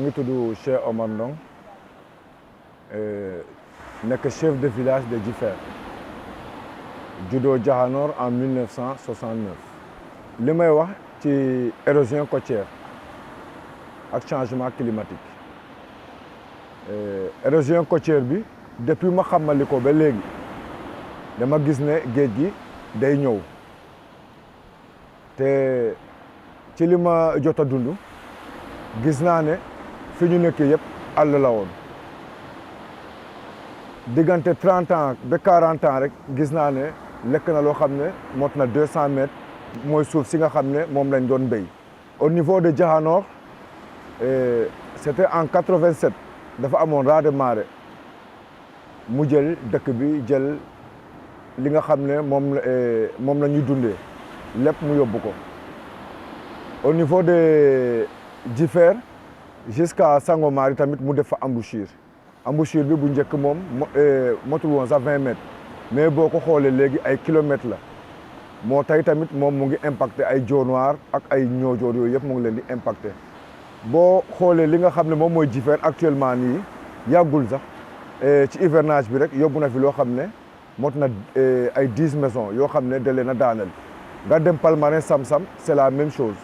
ngi tudd Cheikh Omar Ndong nekk chef de village de Djifer juddoo Diakhanor en 1969. li may wax ci érosion côtière ak changement climatique érosion côtière bi depuis ma xamali ko ba léegi dama gis ne géej gi day ñëw te ci li ma jot a dund gis naa ne fi ñu nekk yëpp àll la woon diggante 30 ans ba 40 ans rek gis naa ne lekk na loo xam ne mot na 200 mètres mooy suuf si nga xam ne moom lañ doon béy. au niveau de Diakhanor c'était en 87 dafa amoon raz de marée mu jël dëkk bi jël li nga xam ne moom la ñuy dundee lépp mu yóbbu ko. au niveau de Djifer jusqu'à Sangomar tamit mu def fa embouchure bi bu njëkk moom motul woon sax 20 mètres mais boo ko xoolee léegi ay kilomètres la moo tey tamit moom mu ngi impacté ay Dionewar ak ay Niodior yooyu yëpp mu ngi leen di impacté. boo xoolee li nga xam ne moom mooy Djifer actuellement nii yàggul sax ci hivernage bi rek yóbbu na fi loo xam ne mot na ay 10 maisons yoo xam ne da leen a daaneel. nga dem Palmarin Sam-Sam c'est la même chose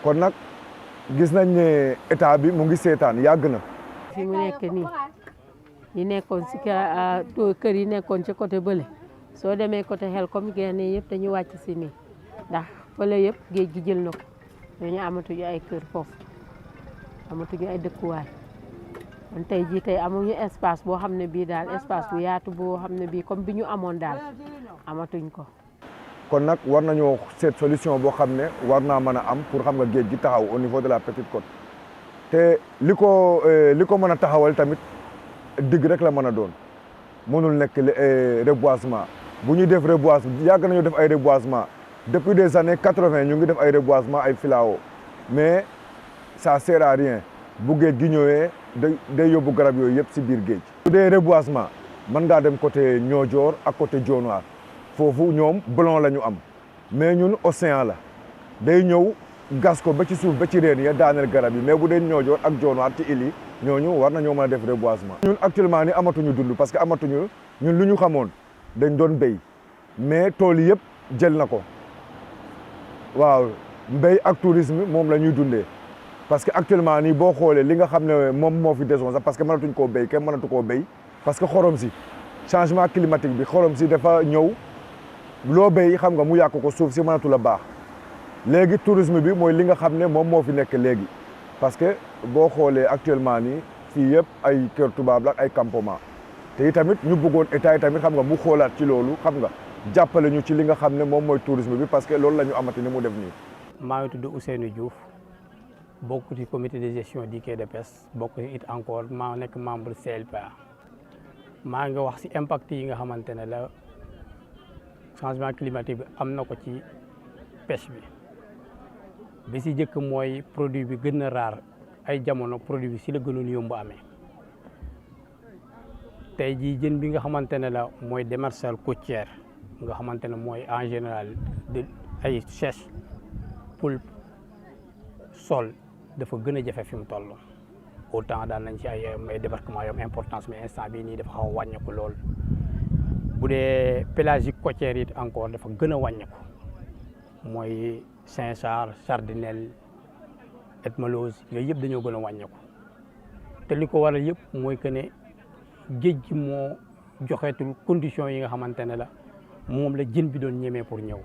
kon nag gis nañ ne état bi mu ngi seetaan yàgg na. fi mu nekk nii yi nekkoon si kër yi nekkoon ci côté bële soo demee côté Xelkom génne yëpp dañu wàcc si nii ndax fële yëpp géej gi jël na ko dañu amatuñu ay kër foofu amatuñu ay dëkkuwaay kon tey jii tey amuñu espace boo xam ne bii daal espace bu yaatu boo xam ne bii comme bi ñu amoon daal amatuñ ko. kon nag war nañoo seet solution boo xam ne war naa mën a am pour xam nga géej gi taxaw au niveau de la Petite Côte te li ko mën a taxawal tamit digg rek la mën a doon mënul nekk reboisement bu ñuy def reboisement yàgg nañu def ay reboisement depuis des années 80 ñu ngi def ay reboisement ay filao mais ça sert à rien bu géej gi ñëwee day yóbbu garab yooyu yëpp si biir géej. bu dee reboisement mën ngaa dem côté Niodior ak côté Dionewar foofu ñoom blon la ñu am mais ñun océan la day ñëw gas ko ba ci suuf ba ci reen ya daaneel garab yi mais bu dee Niodior ak Dionewar ci île yi ñooñu war nañoo mën a def reboisement. ñun actuellement ni amatuñu dund parce que amatuñu ñun lu ñu xamoon dañ doon béy mais tool yi yëpp jël na ko waaw mbéy ak tourisme moom la ñuy dundee parce que actuellement nii boo xoolee li nga xam ne moom moo fi desoon sax parce que mënatuñ koo béy kenn mënatu koo béy parce que xorom si changement climatique bi xorom si dafa ñëw. loo béy xam nga mu yàq ko suuf si mënatu la baax léegi tourisme bi mooy li nga xam ne moom moo fi nekk léegi parce que boo xoolee actuellement nii fii yëpp ay kër tubaab la ay campement te tamit ñu bëggoon état yi tamit xam nga mu xoolaat ci loolu xam nga jàppale ñu ci li nga xam ne moom mooy tourisme bi parce que loolu la ñu amati ni mu def nii. maa ngi tudd Ousseynou Diouf bokk ci comité de gestion du quai de pêche bokk ci it encore maa nekk membre CLPA maa ngi wax si impact yi nga xamante ne la. changement climatique bi am na ko ci pêche bi si jëkk mooy produit bi gën a rare ay jamono produit bi si la gënoon yomb amee tey jii jën bi nga xamante ne la mooy démersale côtière nga xamante ne mooy en général de ay sèche poulpe sol dafa gën a jafe fi mu toll autant daal nañ ci ay débarquement yom importance mais instant bii nii dafa xaw a wàññeeku lool. bu dee pélagique côtière it encore dafa gën a wàññeeku mooy Saint-Charles Sardinelle Etmalose yooyu yëpp dañoo gën a wàññeeku te li ko waral yëpp mooy que ne géej gi moo joxeetul conditions yi nga xamante ne la moom la jën bi doon ñemee pour ñëw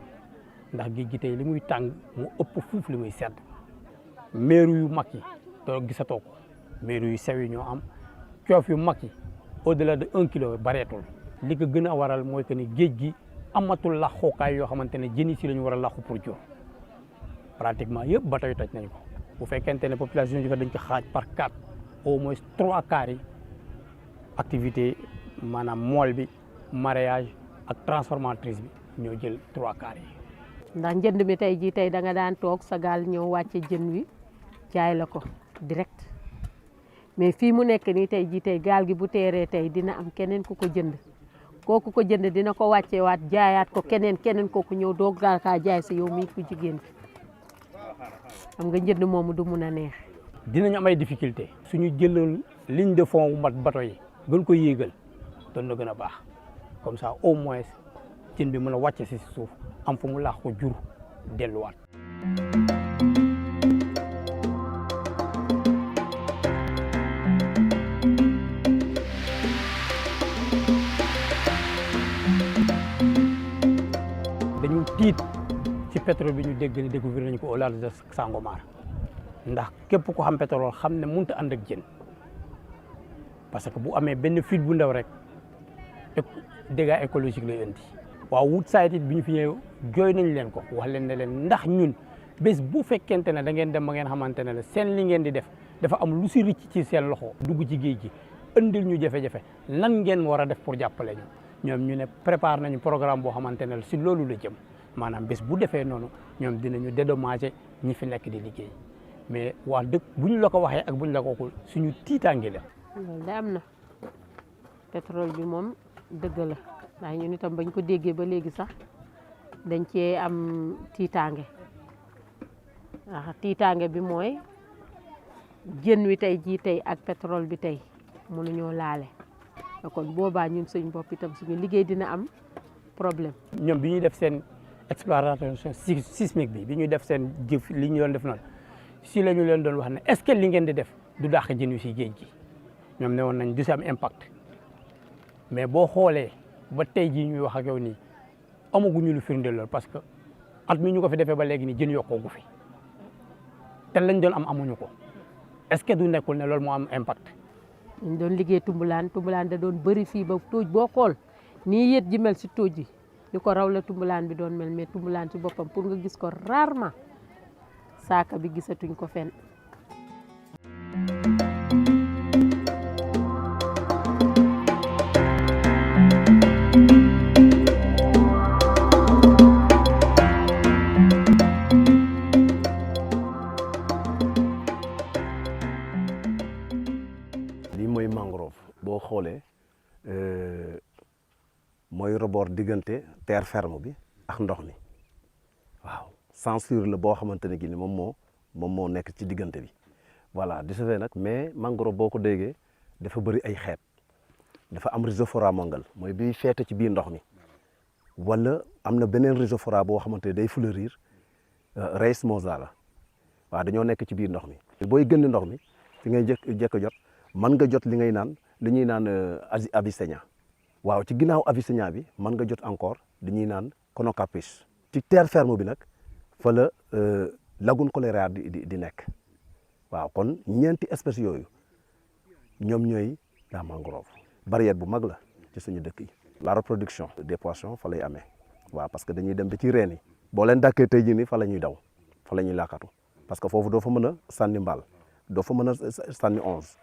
ndax géej gi tey li muy tàng mu ëpp fuuf li muy sedd meeru yu mag yi doo gisatoo ko meeru yu sew yi ñoo am coof yu mag yi au-delà de 1 kilo bareetul. li ko gën a waral mooy que ni géej gi amatul laxukaay yoo xamante ne jën yi si la ñu war a laxu pour jur pratiquement yëpp ba tey toj nañ ko bu fekkente ne population yi dañ ko xaaj par 4 au moins 3 quarts yi activité maanaam mool bi mareyage ak transformatrice bi ñoo jël 3 quarts yi. ndax njënd mi tey jii tey da nga daan toog sa gaal ñëw wàcce jën wi jaay la ko direct mais fii mu nekk nii tey jii tey gaal gi bu teeree tey dina am keneen ku ko jënd. kooku ko jënd dina ko wàccee waat jaayaat ko keneen kooku ñëw doo gaa kaa jaay si yow mii ku jigéen xam nga njënd moomu du mun a neex. dinañu am ay difficulté suñu jëloon ligne de fond mat bateau yi gën ko yéegal doon na gën a baax comme ça au moins jën bi mën a wàcc si suuf am fu mu laax ko jur delluwaat. dañu tiit ci pétrole bi ñu dégg ni découvrir nañu ko au large de Sangomar ndax képp ko xam pétrole xam ne mënut a ànd ak jën parce que bu amee benn fuite bu ndaw rek dégâts écologiques lay indi. waaw Woodside it bi ñu fi ñëw jooy nañ leen ko wax leen ne leen ndax ñun bés bu fekkente ne da ngeen dem ba ngeen xamante ne la seen li ngeen di def dafa am lu si ricc ci seen loxo dugg ci géej gi indil ñu jafe-jafe lan ngeen war a def pour jàppale ñu ñoom ñu ne prépare nañu programme boo xamante ne si loolu la jëm maanaam bés bu defee noonu ñoom dinañu dédommager ñi fi nekk di liggéey mais wax dëgg bu ñu la ko waxee ak bu ñu la ko waxul suñu tiitaange la. loolu de am na pétrole bi moom dëgg la ndax ñun itam bañ ko déggee ba léegi sax dañ cee am tiitaange ndax tiitaange bi mooy jën wi tey jii tey ak pétrole bi tey mënuñoo laale kon boobaa ñun suñ bopp itam suñu liggéey dina am problème. ñoom bi ñuy def seen exploration sismique bi ñuy def seen jëf li ñu doon def noonu si la ñu leen doon wax ne est-ce que li ngeen di def du dàq jën wi si géej gi ñoom ne woon nañ du si am impact mais boo xoolee ba tey jii ñuy wax ak yow nii amaguñu lu firndeel lool parce que at mi ñu ko fi defee ba léegi nii jën yokkoogu fi te lañ doon am amuñu ko est-ce que du nekkul ne loolu moo am impact. ñu doon liggéey tumbulaan da doon bëri fii ba tóoj boo xool nii yët ji mel si tóoj yi li ko raw la tumbulaan bi doon mel mais tumbulaan ci boppam pour nga gis ko rarement saaka bi gisatuñ ko fenn. lii mooy mangrove boo xoolee mooy rebord diggante terre ferme bi ak ndox mi waaw censure la boo xamante ne gi ni moom moo nekk ci diggante bi voilà di safee nag mais mangrove boo ko déggee dafa bëri ay xeet dafa am rhizophora mongal mooy biy feete ci biir ndox mi wala am na beneen rhizophora boo xamante ne day fleurir Reis mosa la waaw dañoo nekk ci biir ndox mi booy gën ndox mi fi ngay jëkk jot mën nga jot li ñuy naan Avicennia waaw ci ginnaaw Avicennia bi mën nga jot encore li ñuy naan Conocapris ci terre ferme bi nag fa la lagune Colérade di nekk waaw kon ñeenti espèces yooyu ñoom ñooy la mangrove barrière bu mag la ci suñu dëkk yi. la reproduction des poissons fa lay amee waaw parce que dañuy dem ba ci reen yi boo leen dàkkee tey jii nii fa la ñuy daw fa la ñuy laakatu parce que foofu doo fa mën a sànni mbaal doo fa mën a sànni onze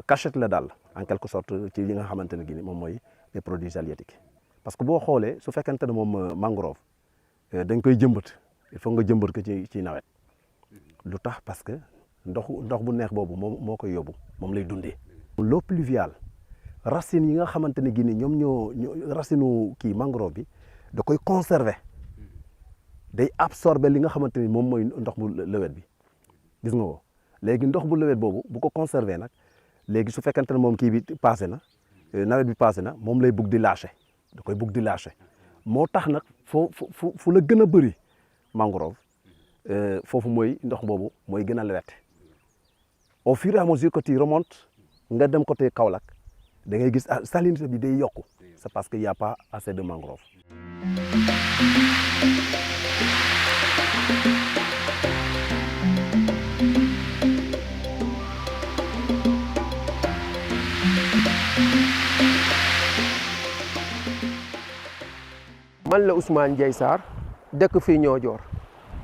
cachette la daal en quelque sorte ci li nga xamante ne gi ni moom mooy les produits halieutiques parce que boo xoolee su fekkente ne moom mangrove dañ koy jëmbat il faut nga jëmbat ko ci nawet lu tax parce que ndox bu neex boobu moo koy yóbbu moom lay dundee. l'eau pluviale racines yi nga xamante ne gi ni ñoom ñoo racine kii mangrove bi da koy conserver day absorber li nga xamante ni moom mooy ndox bu lewet bi gis nga ko léegi ndox bu lewet boobu bu ko conserver nag léegi su fekkente ne moom kii bi passé na nawet bi passé na moom lay bugg di lâcher da koy bugg di lâcher moo tax nag fu la gën a bëri mangrove foofu mooy ndox boobu mooy gën a lewet au fur et à mesure que tu remontes nga dem côté Kaolack da ngay gis salinité bi day yokku c'est parce que y a pas assez de mangrove. man la Ousmane Ndiaye Sarr dëkk fii Niodior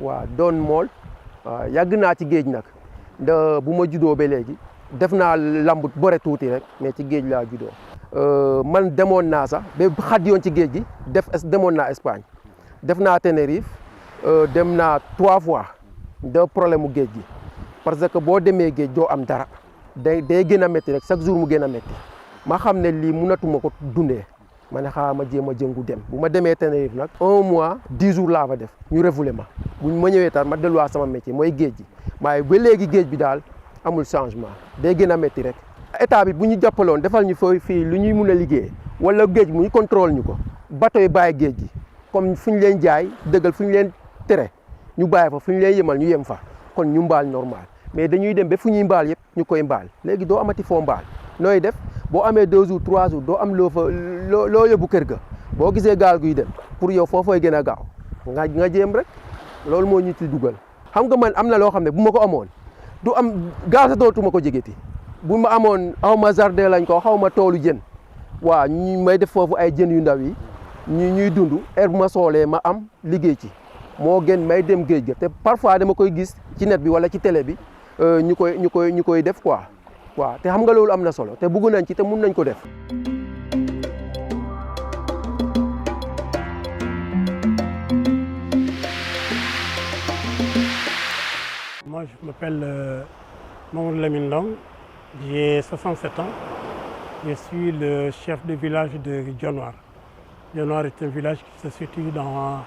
waaw doon mool yàgg naa ci géej nag bu ma juddoo ba léegi def naa lamb bore tuuti rek mais ci géej laa juddoo man demoon naa sax ba xat yoon ci géej gi demoon naa Espagne def naa Tenerife dem naa 3 fois de problème mu géej gi parce que boo demee géej doo am dara day gën a métti rek chaque jour mu gën a métti ma xam ne lii mënatuma ko dundee ma ne xaaral ma jéem a jëngu dem bu ma demee Tenerife nag 1 mois 10 jours laa fa def ñu refoulé ma bu ma ñëwee tar ma delluwaat sama métier mooy géej gi waaye ba léegi géej bi daal amul changement day gën a métti rek. état bi bu ñu jàppaloon defal ñu fii lu ñuy mun a liggéey wala géej mu ñu contrôle ñu ko bateau yi bàyyi géej gi comme fu ñu leen jaay dëggal fu ñu leen tere ñu bàyyi fa fu ñu leen yemal ñu yem fa kon ñu mbaal normal mais dañuy dem ba fu ñuy mbaal yëpp ñu koy mbaal léegi doo amati foo mbaal nooy def boo amee 2 jours 3 jours doo am loo fa loo yóbbu kër ga boo gisee gaal guy dem pour yow foofooy gën a gaaw nga jéem rek loolu moo ñu ci dugal. xam nga man am na loo xam ne bu ma ko amoon du am gaal sa dootuma ko jegeti bu ma amoon xaw ma jardin lañ ko xaw ma toolu jën waaw ñu may def foofu ay jën yu ndaw yi ñuy dund heure bu ma soolee ma am liggéey ci moo gën may dem géej ga te parfois dama koy gis ci net bi wala ci télé bi ñu koy def quoi waaw te xam nga loolu am na solo te bëgg nañ ci te mun nañ ko def. Moi, je m'appelle Mamadou Lamine Ndong, j'ai 67 ans. Je suis le chef de village de Dionewar. Dionewar est un village qui se situe dans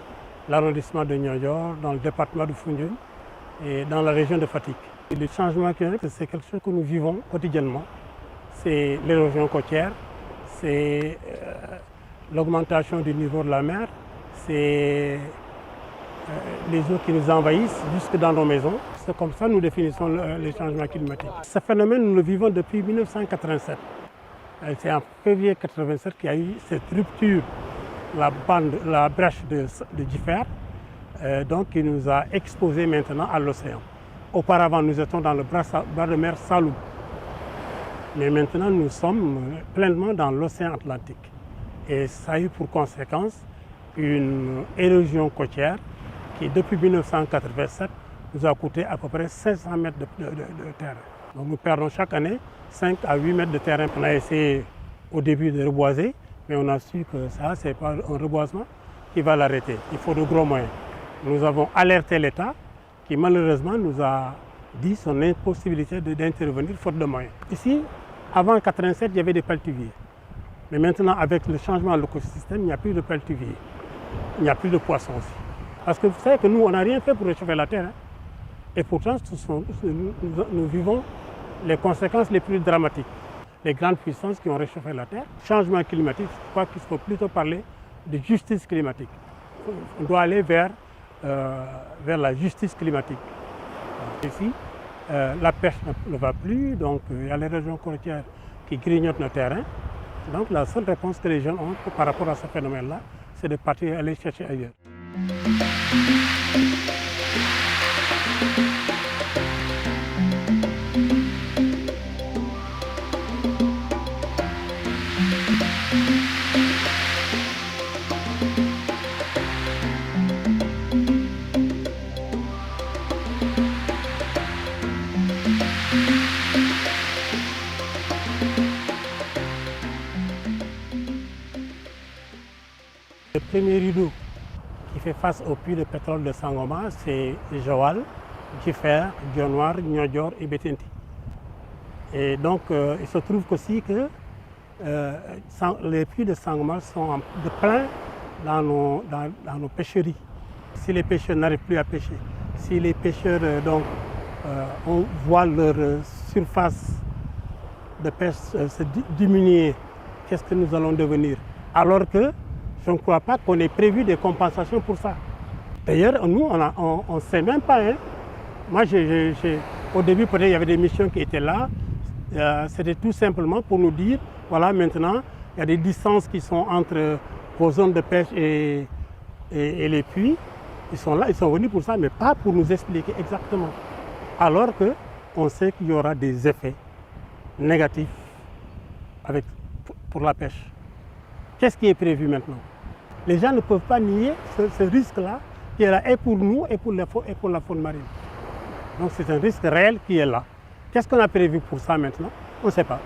l'arrondissement de Niodior, dans le département de Foundiougne et dans la région de Fatick. Et le changement climatique, c'est quelque chose que nous vivons quotidiennement. C'est l'érosion côtière, c'est l'augmentation du niveau de la mer, c'est les eaux qui nous envahissent jusque dans nos maisons. C'est comme ça que nous définissons les changements climatiques. Ce phénomène, nous le vivons depuis 1987. C'est en février 1987 qu'il y a eu cette rupture, la brèche de Giffert, donc qui nous a exposés maintenant à l'océan. Auparavant, nous étions dans le bras de mer Saloum. Mais maintenant, nous sommes pleinement dans l'océan Atlantique. Et ça a eu pour conséquence une érosion côtière qui, depuis 1987, nous a coûté à peu près 500 mètres de terrain. Donc nous perdons chaque année 5 à 8 mètres de terrain. On a essayé au début de reboiser, mais on a su que ça, ce n'est pas un reboisement qui va l'arrêter. Il faut de gros moyens. Nous avons alerté l'État qui malheureusement nous a dit son impossibilité d'intervenir faute de moyens. Ici, avant 1987, il y avait des paletiviers. Mais maintenant, avec le changement de l'écosystème, il n'y a plus de paletiviers. Il n'y a plus de poissons aussi. Parce que vous savez que nous, on n'a rien fait pour réchauffer la terre. Hein. Et pourtant, nous vivons les conséquences les plus dramatiques. Les grandes puissances qui ont réchauffé la terre. Changement climatique, je crois qu'il faut plutôt parler de justice climatique. On doit aller vers la justice climatique. Ici, la pêche ne va plus, donc il y a les régions côtières qui grignotent nos terrains. Donc la seule réponse que les jeunes ont par rapport à ce phénomène-là, c'est de partir aller chercher ailleurs. Le premier rideau qui fait face au puits de pétrole de Sangomar, c'est Joal, Giffert, Dionewar, Niodior et Bettenty. Et donc, il se trouve aussi que les puits de Sangomar sont de plein dans nos pêcheries. Si les pêcheurs n'arrivent plus à pêcher, si les pêcheurs on voit leur surface de pêche se diminuer, qu'est-ce que nous allons devenir? Alors que je ne crois pas qu'on ait prévu des compensations pour ça. D'ailleurs, nous, on ne sait même pas. Hein. Moi, au début, peut-être il y avait des missions qui étaient là. C'était tout simplement pour nous dire, voilà, maintenant, il y a des distances qui sont entre vos zones de pêche et les puits. Ils sont là, ils sont venus pour ça, mais pas pour nous expliquer exactement. Alors qu'on sait qu'il y aura des effets négatifs pour la pêche. Qu'est-ce qui est prévu maintenant? Les gens ne peuvent pas nier ce risque-là qui est là et pour nous et pour la faune marine. Donc c'est un risque réel qui est là. Qu'est-ce qu'on a prévu pour ça maintenant? On ne sait pas.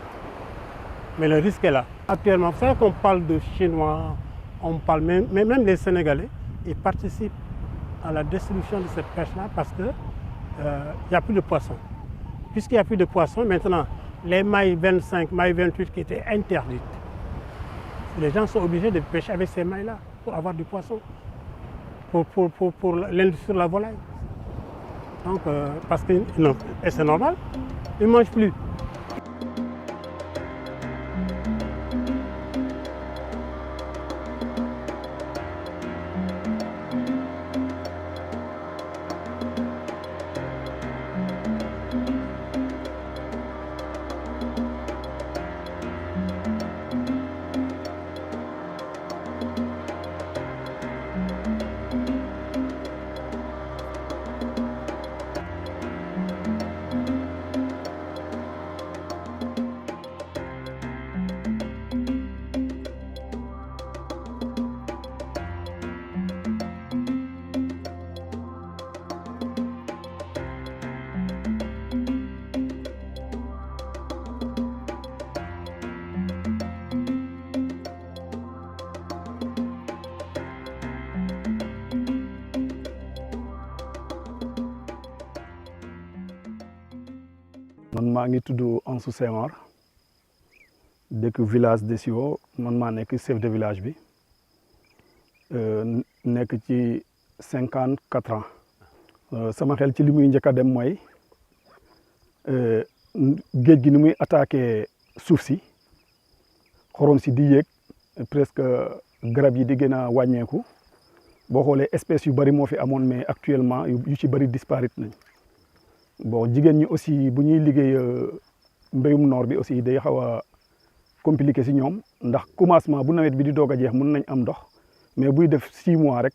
Mais le risque est là. Actuellement, vous savez qu'on parle de Chinois, on parle même les Sénégalais, ils participent à la destruction de cette pêche-là parce qu'il n'y a plus de poissons. Puisqu'il n'y a plus de poissons, maintenant, les mailles 25, mailles 28 qui étaient interdites, les gens sont obligés de pêcher avec ces mailles-là pour avoir du poisson, pour l'industrie de la volaille. Donc, et c'est normal, Ils ne mangent plus. man maa ngi tudd Ansou Senghor dëkk village de Sio man maa nekk chef de village bi nekk ci 54 ans sama xel ci li muy njëkk a dem mooy géej gi ni muy attaqué suuf si xorom si di yéeg presque garab yi di gën a wàññeeku boo xoolee espèces yu bari moo fi amoon mais actuellement yu ci bari disparaître nañ bon jigéen ñi aussi bu ñuy liggéey mbéyum noor bi aussi day xaw a compliqué si ñoom ndax commencement bu nawet bi di doog a jeex mun nañ am ndox mais buy def 6 mois rek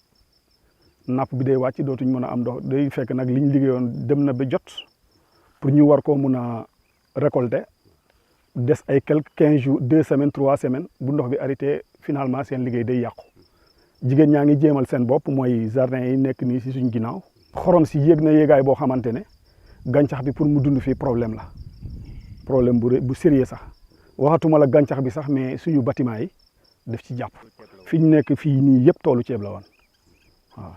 napp bi day wàcc dootuñ mën a am ndox day fekk nag liñ liggéeyoon dem na ba jot pour ñu war koo mun a récolter des ay quelques 15 jours 2 semaines 3 semaines bu ndox bi arrêté finalement seen liggéey day yàqu jigéen ñaa ngi jéemal seen bopp mooy jardin yi nekk nii si suñ ginnaaw xorom si yéeg na yéegaay boo xamante ne gàncax bi pour mu dund fii problème la problème bu sérieux sax waxatuma la gàncax bi sax mais suñu bâtiment yi def ci jàpp fi ñu nekk fii nii yëpp toolu ceeb la woon waaw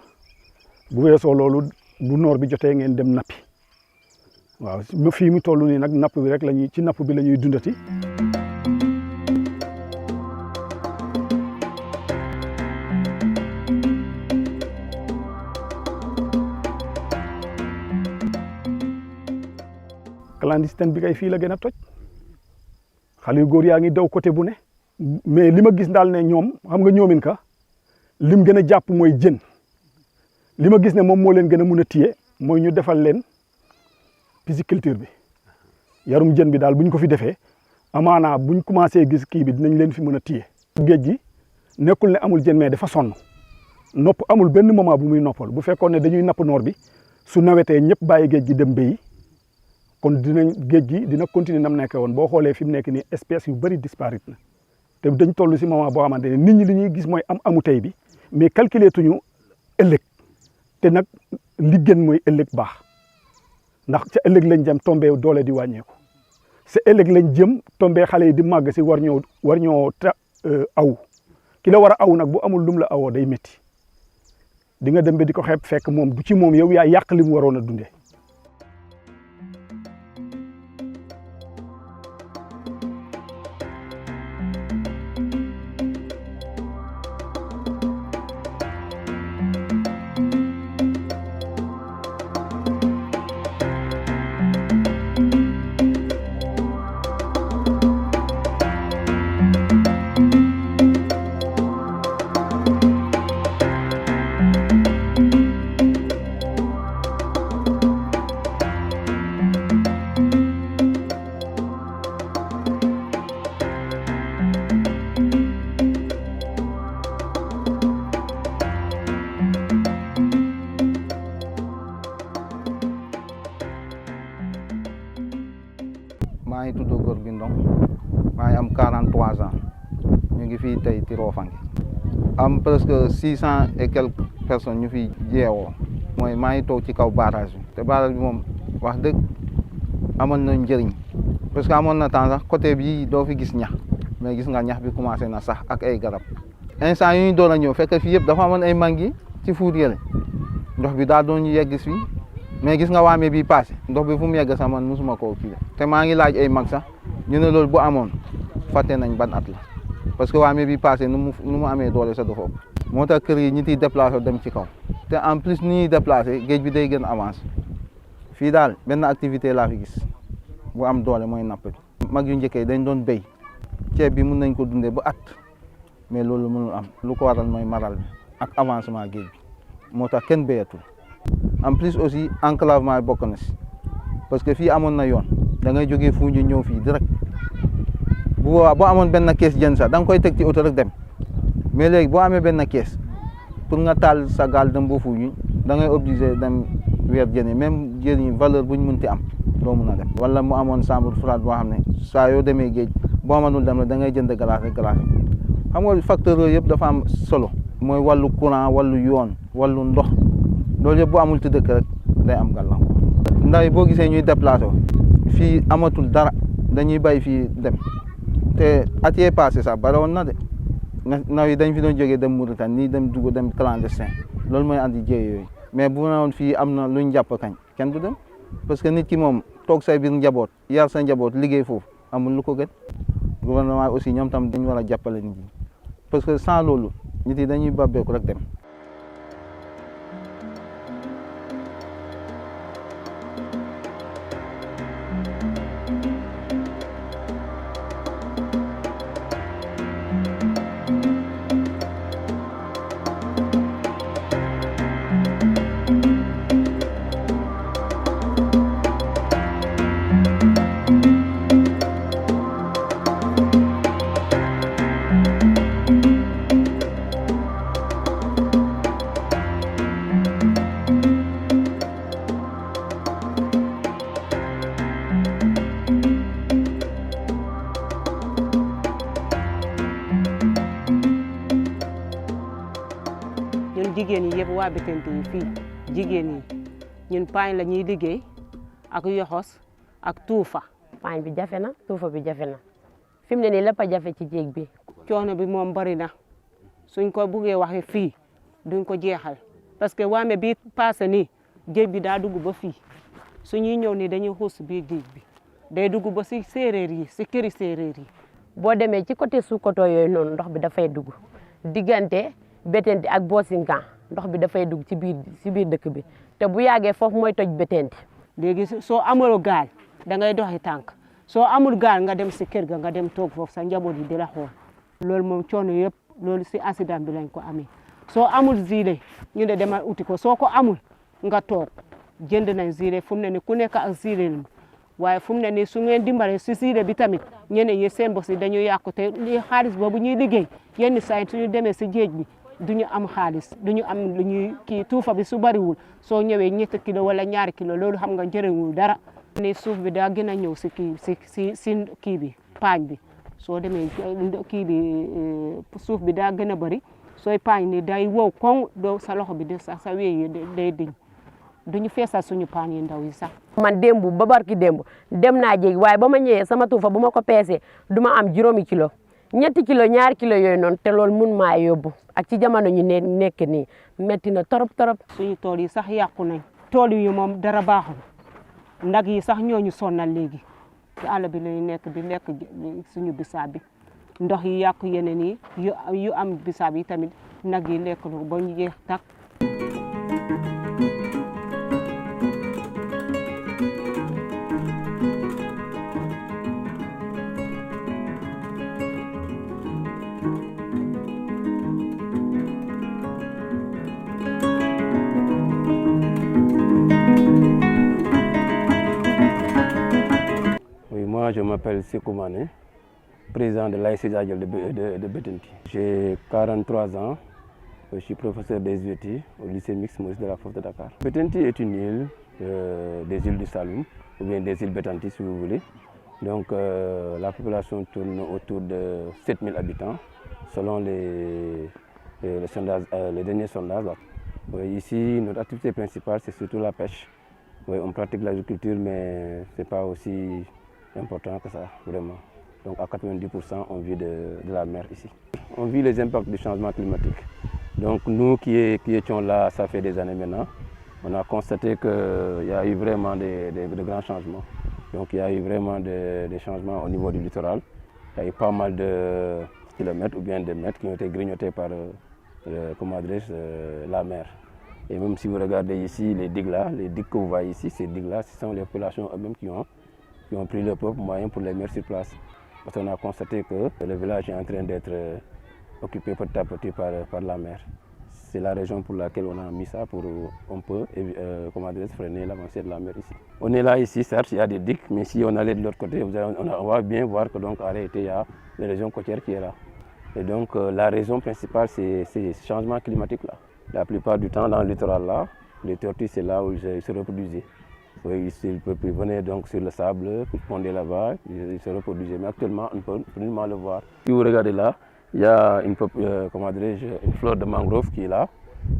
bu weesoo loolu bu noor bi jotee ngeen dem nappi waaw fii mu toll nii nag napp bi rek lañuy ci napp bi la ñuy dundati. clandestine bi kay fii la gën a toj xale yu góor yaa ngi daw côté bu ne mais li ma gis daal ne ñoom xam nga ñoomin ka lim gën a jàpp mooy jën li ma gis ne moom moo leen gën a mun a téye mooy ñu defal leen pisciculture bi yarum jën bi daal bu ñu ko fi defee amaana buñ commencé gis kii bi dinañ leen fi mën a téye. géej gi nekkul ne amul jën mais dafa sonn nopp amul benn moment bu muy noppal bu fekkoon ne dañuy napp noor bi su nawetee ñëpp bàyyi géej gi dem béyi kon dinañ géej gi dina continuer nam nekkee woon boo xoolee fi mu nekk nii espèces yu bëri disparaître na te dañ toll si moment boo xamante ne nit ñi li ñuy gis mooy amu tey bi mais calculer tuñu ëllëg te nag li gën mooy ëllëg baax ndax ca ëllëg lañ jëm tombé doole di wàññeeku sa ëllëg lañ jëm tombé xale yi di màgg si war ñoo aw ki la war a aw nag bu amul lum la awoo day métti di nga dem ba di ko xeeb fekk moom du ci moom yow yaa yàq li mu waroon a dundee. maa ngi tudd Gorgui Ndong maa ngi am 43 ans ñu ngi fii tey ci Rofangi am presque 600 et quelques personnes ñu fi jeewoo mooy maa ngi toog ci kaw barrage bi te barrage bi moom wax dëgg amoon na njëriñ parce que amoon na temps sax côté bi doo fi gis ñax mais gis nga ñax bi commencé na sax ak ay garab instant yu ñu doon a ñëw fekk fii yëpp dafa amoon ay mangi ci fuur yële ndox bi daa doon ñu yegg fii mais gis nga waame bi passé ndox bi fu mu yegg sax man mosuma koo kii te maa ngi laaj ay mag sax ñu ne loolu bu amoon fàtte nañ ban at la parce que waame bi passé nu mu amee doole sa dafa moo tax kër yi ñi ciy déplacé dem ci kaw te en plus ni ñuy déplacé géej bi day gën avance fii daal benn activité laa fi gis bu am doole mooy napp bi. mag yu njëkkee dañ doon béy ceeb bi mun nañ ko dundee ba at mais loolu mënul am lu ko waral mooy maral bi ak avancement géej bi moo tax kenn béyatul. en plus aussi enclavement bokk na si parce que fii amoon na yoon da ngay jógee Foundiougne ñëw fii direct bu boobaa boo amoon benn kees jën sax da nga koy teg ci oto rek dem mais léegi boo amee benn kees pour nga taal sa gaal dem ba Foundiougne da ngay obligé dem weer jën yi même jën yi valeur bu ñu mënti am doo mun a dem. wala mu amoon chambre froide boo xam ne saa yoo demee géej boo mënul dem rek da ngay jënd glace rek glace xam nga facteur yooyu yëpp dafa am solo mooy wàllu courant wàllu yoon wàllu ndox loolu yëpp bu amul ci dëkk rek day am gàllankoor. ndaw yi boo gisee ñuy déplacé fii amatul dara dañuy bay fii dem te at yee passé sax bari woon na de ndaw yi dañ fi doon jógee dem Mauritanie nii dem dugg dem clandestin loolu mooy andi jéey yooyu mais bu ne woon fii am na luñ jàpp kañ kenn du dem parce que nit ki moom toog say biir njaboot yar sa njaboot liggéey foofu amul lu ko gën. gouvernement aussi ñoom tam dañu war a jàppale nit ñi parce que sans loolu nit yi dañuy babbeeku rek dem. jigéen yi yëpp waa Bettenty yi fii jigéen yi ñun paañ la ñuy liggéey ak yoxos ak tuufa. paañ bi jafe na tuufa bi jafe na fi mu ne nii lépp a jafe ci jéeg bi. coono bi moom bari na suñ ko buggee waxee fii duñ ko jeexal parce que waame bi passé nii géej bi daa dugg ba fii suñuy ñëw nii dañuy xuus biir géej bi day dugg ba si séeréer yi si këri séeréer yi. boo demee ci côté Suukoto yooyu noonu ndox bi dafay dugg diggante Bettenty ak Bosinkan ndox bi dafay dugg ci biir dëkk bi te bu yàggee foofu mooy toj Bettenty. léegi soo amuloo gaal da ngay doxi tànk soo amul gaal nga dem si kër ga nga dem toog foofu sa njaboot yi di la xool loolu moom coono yëpp loolu si accident bi lañ ko amee. soo amul gilet ñu ne demal uti ko soo ko amul nga toog jënd nañ gilet fu mu ne ni ku nekk ak gilet la waaye fu mu ne nii su ngeen dimbalee si gilet bi tamit ñeneen ñi seen bos yi dañuy yàqu te li xaalis boobu ñuy liggéey yenn saa yi suñu demee si géej bi duñu am xaalis duñu am lu ñuy kii tuufa bi su bariwul soo ñëwee ñetti kilo wala ñaari kilo loolu xam nga njëriñul dara. ni suuf bi daa gën a ñëw si kii si kii bi paañ bi soo demee kii bi suuf bi daa gën a bari sooy paañ ni day wow koŋ doo sa loxo bi de sax sa wéy yi day diñ duñu feesal suñu paan yi ndaw yi sax. man démb ba barki démb dem naa jéeg waaye ba ma ñëwee sama tuufa bu ma ko peesee du ma am 0 kilo 2 kilo 2 kilo yooyu noonu te loolu mun maa yóbbu ak ci jamono ñu nekk nii metti na torop torop. suñu tool yi sax yàqu nañ tool yi moom dara baaxul ndag yi sax ñooñu sonnal léegi ci àll bi lañu nekk di lekk suñu bisaab bi ndox yi yàqu yeneen yi yu am bisaab yi tamit nag yi lekk lu ba ñu jeex tak. Moi, je m'appelle Sékou Mané, président de l'ASC Jadiel de Bettenty. J'ai 43 ans, je suis professeur des UET au lycée mixte Maurice Delafosse de Dakar. Bettenty est une île des îles du Saloum, ou bien des îles Bettenty si vous voulez. Donc la population tourne autour de 7000 habitants, selon les derniers sondages. Ici, notre activité principale, c'est surtout la pêche. On pratique l'agriculture, mais ce n'est pas aussi important que ça, vraiment. Donc à 90%, on vit de la mer ici. On vit les impacts du changement climatique. Donc nous qui étions là, ça fait des années maintenant, on a constaté qu'il y a eu vraiment de grands changements. Donc il y a eu vraiment des changements au niveau du littoral. Il y a eu pas mal de kilomètres ou bien de mètres qui ont été grignotés par la mer. Et même si vous regardez ici les digues que vous voyez ici, ces digues-là, ce sont les populations eux-mêmes qui ont qui ont pris leurs propres moyens pour les mettre sur place. Parce qu'on a constaté que le village est en train d'être occupé petit à petit par la mer. C'est la raison pour laquelle on a mis ça pour un peu freiner l'avancée de la mer ici. On est là ici, certes, il y a des digues, mais si on allait de l'autre côté, on va bien voir que donc en réalité il y a la région côtière qui est là. Et donc la raison principale, c'est ce changement climatique là. La plupart du temps dans le littoral là, les tortues c'est là où ils se reproduisaient. Oui, ils venaient donc sur le sable, ils pondaient là-bas, ils se reproduisaient. Mais actuellement, on peut plus le voir. Si vous regardez là, il y a une fleur de mangrove qui est là.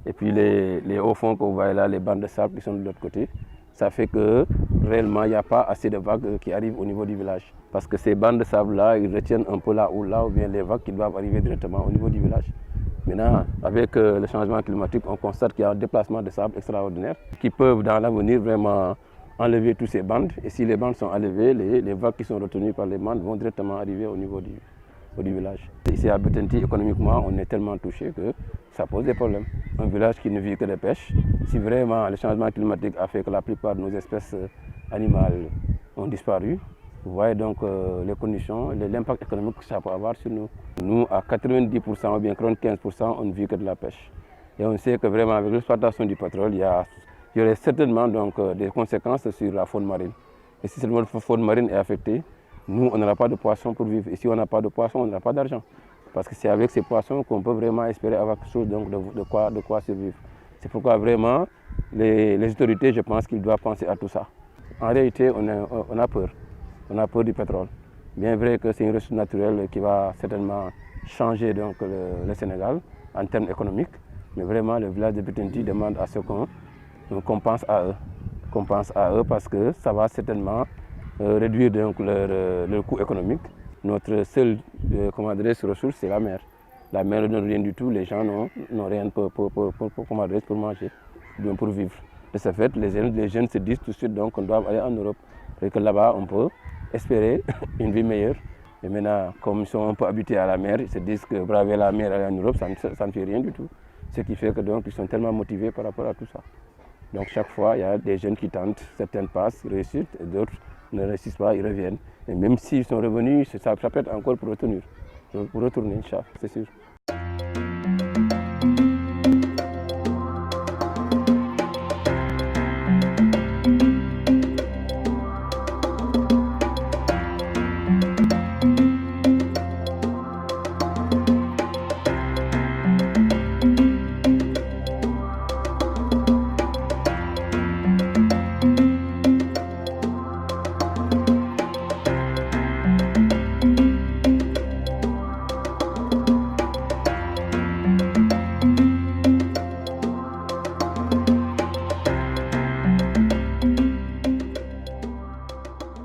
Et puis les hauts fonds que vous voyez là, les bandes de sable qui sont de l'autre côté, ça fait que réellement il n'y a pas assez de vagues qui arrivent au niveau du village. Parce que ces bandes de sable là, ils retiennent un peu là ou bien les vagues qui doivent arriver directement au niveau du village. Maintenant, avec le changement climatique, on constate qu'il y a un déplacement de sable extraordinaire qui peuvent dans l'avenir vraiment enlever toutes ces bandes. Et si les bandes sont enlevées, les vagues qui sont retenues par les bandes vont directement arriver au niveau du village. Ici à Bettenty, économiquement, on est tellement touché que ça pose des problèmes. Un village qui ne vit que de pêche, si vraiment le changement climatique a fait que la plupart de nos espèces animales ont disparu, vous voyez donc les conditions, l'impact économique que ça peut avoir sur nous. Nous, à 90% ou bien 95%, on ne vit que de la pêche. Et on sait que vraiment avec l'exploitation du pétrole, il y aurait certainement donc, des conséquences sur la faune marine. Et si cette faune marine est affectée, nous, on n'aura pas de poissons pour vivre. Et si on n'a pas de poissons, on n'aura pas d'argent. Parce que c'est avec ces poissons qu'on peut vraiment espérer avoir quelque chose donc, de quoi survivre. C'est pourquoi vraiment, les autorités, je pense qu'ils doivent penser à tout ça. En réalité, on a peur. On a peur du pétrole. Bien vrai que c'est une ressource naturelle qui va certainement changer donc, le Sénégal en termes économiques. Mais vraiment, le village de Bettenty demande à ce qu'on pense à eux. Qu'on pense à eux parce que ça va certainement réduire donc, leur coût économique. Notre seule ressource, c'est la mer. La mer ne donne rien du tout, les gens n'ont rien pour manger, bien pour vivre. De ce fait, les jeunes se disent tout de suite qu'on doit aller en Europe. Et que là-bas, on peut espérer une vie meilleure. Et maintenant, comme ils sont un peu habitués à la mer, ils se disent que braver la mer aller en Europe, ça ne fait rien du tout. Ce qui fait que donc, ils sont tellement motivés par rapport à tout ça. Donc chaque fois, il y a des jeunes qui tentent, certaines passent, réussissent, et d'autres ne réussissent pas, ils reviennent. Et même s'ils sont revenus, ça peut être encore pour retourner, c'est sûr.